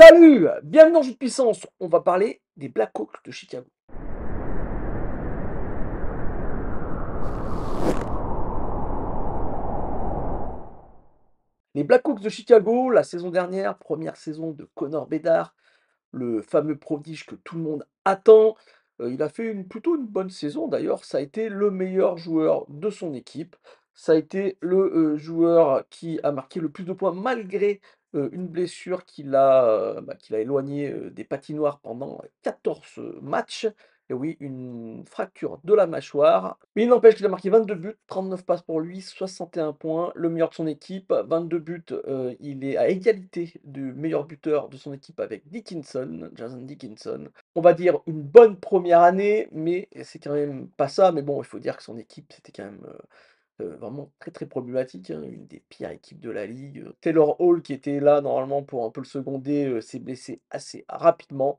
Salut! Bienvenue dans Jeu de puissance. On va parler des Blackhawks de Chicago. Les Blackhawks de Chicago, la saison dernière, première saison de Connor Bedard, le fameux prodige que tout le monde attend. Il a fait plutôt une bonne saison d'ailleurs. Ça a été le meilleur joueur de son équipe. Ça a été le joueur qui a marqué le plus de points malgré une blessure qui l'a éloigné des patinoires pendant 14 matchs. Et oui, une fracture de la mâchoire. Mais il n'empêche qu'il a marqué 22 buts, 39 passes pour lui, 61 points, le meilleur de son équipe. 22 buts, il est à égalité du meilleur buteur de son équipe avec Dickinson, Jason Dickinson. On va dire une bonne première année, mais c'est quand même pas ça. Mais bon, il faut dire que son équipe, c'était quand même vraiment très très problématique, hein, une des pires équipes de la ligue. Taylor Hall, qui était là normalement pour un peu le seconder, s'est blessé assez rapidement.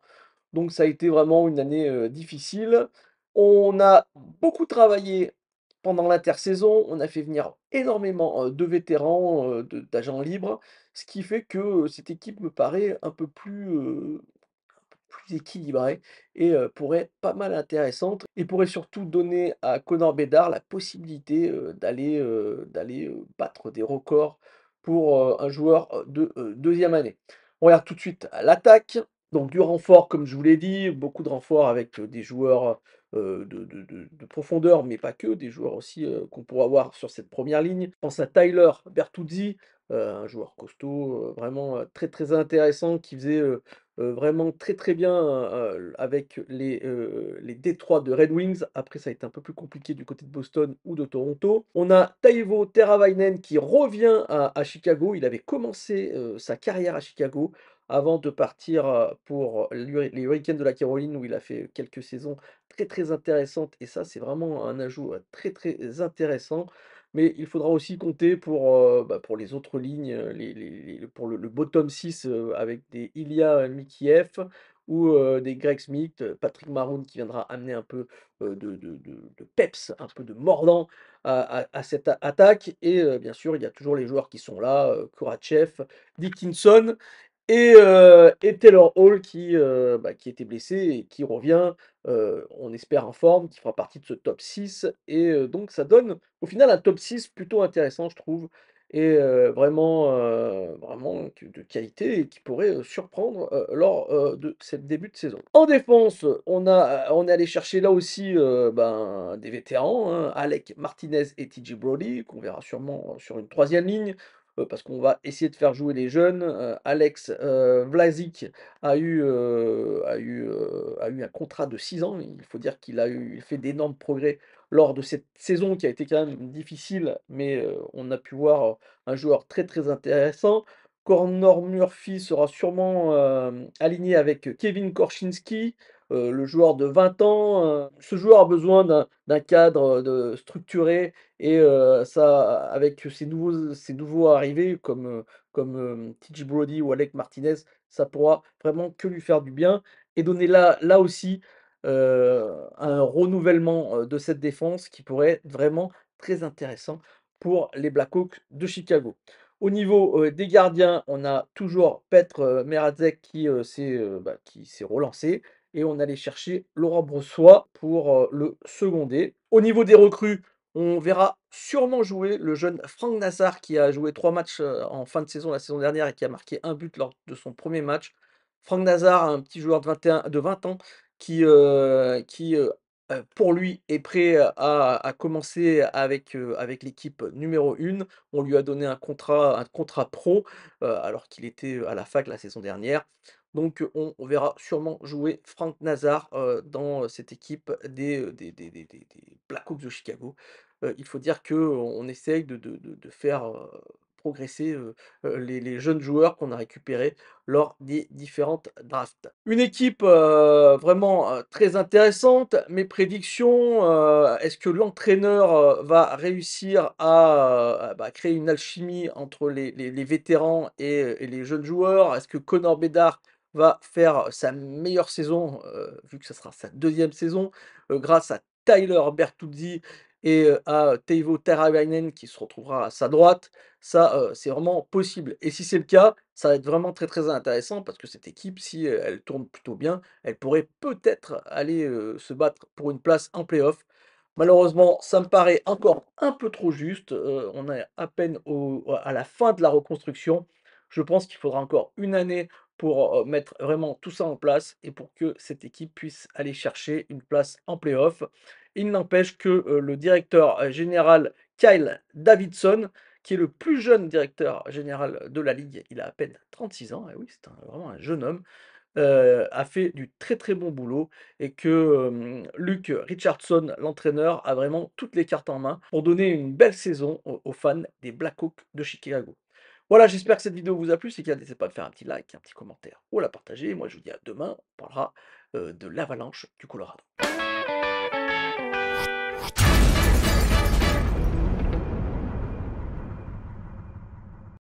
Donc ça a été vraiment une année, difficile. On a beaucoup travaillé pendant l'intersaison, on a fait venir énormément, de vétérans, d'agents libres, ce qui fait que, cette équipe me paraît un peu plus équilibrée et pourrait être pas mal intéressante et pourrait surtout donner à Connor Bedard la possibilité, d'aller battre des records pour, un joueur, de, 2 année. On regarde tout de suite à l'attaque. Donc du renfort, comme je vous l'ai dit, beaucoup de renforts avec, des joueurs, de profondeur, mais pas que, des joueurs aussi, qu'on pourra avoir sur cette première ligne. Je pense à Tyler Bertuzzi, un joueur costaud, vraiment, très, très intéressant qui faisait, vraiment très, très bien, avec les Détroits de Red Wings. Après, ça a été un peu plus compliqué du côté de Boston ou de Toronto. On a Teuvo Teravainen qui revient à Chicago. Il avait commencé, sa carrière à Chicago avant de partir, pour les Hurricanes de la Caroline où il a fait quelques saisons très, très intéressantes et ça, c'est vraiment un ajout, très, très intéressant. Mais il faudra aussi compter pour les autres lignes, pour le bottom 6 avec des Ilya Mikheyev ou des Greg Smith, Patrick Maroon qui viendra amener un peu, de peps, un peu de mordant à cette attaque et bien sûr, il y a toujours les joueurs qui sont là, Korachev, Dickinson et Taylor Hall qui était blessé et qui revient, on espère en forme, qui fera partie de ce top 6 et donc ça donne au final un top 6 plutôt intéressant je trouve et vraiment que de qualité et qui pourrait, surprendre, lors, de ce début de saison. En défense, on est allé chercher là aussi, des vétérans, hein, Alec Martinez et TJ Brodie qu'on verra sûrement sur une troisième ligne parce qu'on va essayer de faire jouer les jeunes. Alex, Vlasic a eu un contrat de 6 ans. Il faut dire il fait d'énormes progrès lors de cette saison qui a été quand même difficile, mais on a pu voir, un joueur très, très intéressant. Connor Murphy sera sûrement, aligné avec Kevin Korchinski, le joueur de 20 ans. Ce joueur a besoin d'un cadre, structuré et ça avec ces nouveaux arrivés comme TJ Brodie ou Alec Martinez, ça pourra vraiment que lui faire du bien et donner là aussi, un renouvellement, de cette défense qui pourrait être vraiment très intéressant pour les Blackhawks de Chicago. Au niveau, des gardiens, on a toujours Petr, Mrazek qui s'est relancé et on allait chercher Laurent Brossoit pour, le seconder. Au niveau des recrues, on verra sûrement jouer le jeune Frank Nazar qui a joué 3 matchs, en fin de saison la saison dernière et qui a marqué un but lors de son premier match. Frank Nazar, un petit joueur de 20 ans qui, pour lui, est prêt à commencer avec l'équipe numéro 1. On lui a donné un contrat pro, alors qu'il était, à la fac la saison dernière. Donc on verra sûrement jouer Frank Nazar, dans cette équipe des Blackhawks de Chicago. Il faut dire qu'on essaye de faire, progresser, les jeunes joueurs qu'on a récupérés lors des différentes drafts. Une équipe, vraiment, très intéressante. Mes prédictions, est-ce que l'entraîneur, va réussir à créer une alchimie entre les vétérans et les jeunes joueurs? Est-ce que Connor Bedard va faire sa meilleure saison, vu que ce sera sa deuxième saison, grâce à Tyler Bertuzzi et à Teuvo Teravainen qui se retrouvera à sa droite, ça, c'est vraiment possible et si c'est le cas, ça va être vraiment très, très intéressant parce que cette équipe, si, elle tourne plutôt bien, elle pourrait peut-être aller, se battre pour une place en play-off. Malheureusement, ça me paraît encore un peu trop juste, on est à peine à la fin de la reconstruction. Je pense qu'il faudra encore une année pour, mettre vraiment tout ça en place et pour que cette équipe puisse aller chercher une place en play-off. Il n'empêche que, le directeur, général Kyle Davidson, qui est le plus jeune directeur général de la ligue, il a à peine 36 ans, et oui, c'est vraiment un jeune homme, a fait du très, très bon boulot et que, Luke Richardson, l'entraîneur, a vraiment toutes les cartes en main pour donner une belle saison aux fans des Blackhawks de Chicago. Voilà, j'espère que cette vidéo vous a plu. Si c'est le cas, n'hésitez pas à faire un petit like, un petit commentaire ou à la partager. Moi, je vous dis à demain, on parlera, de l'Avalanche du Colorado.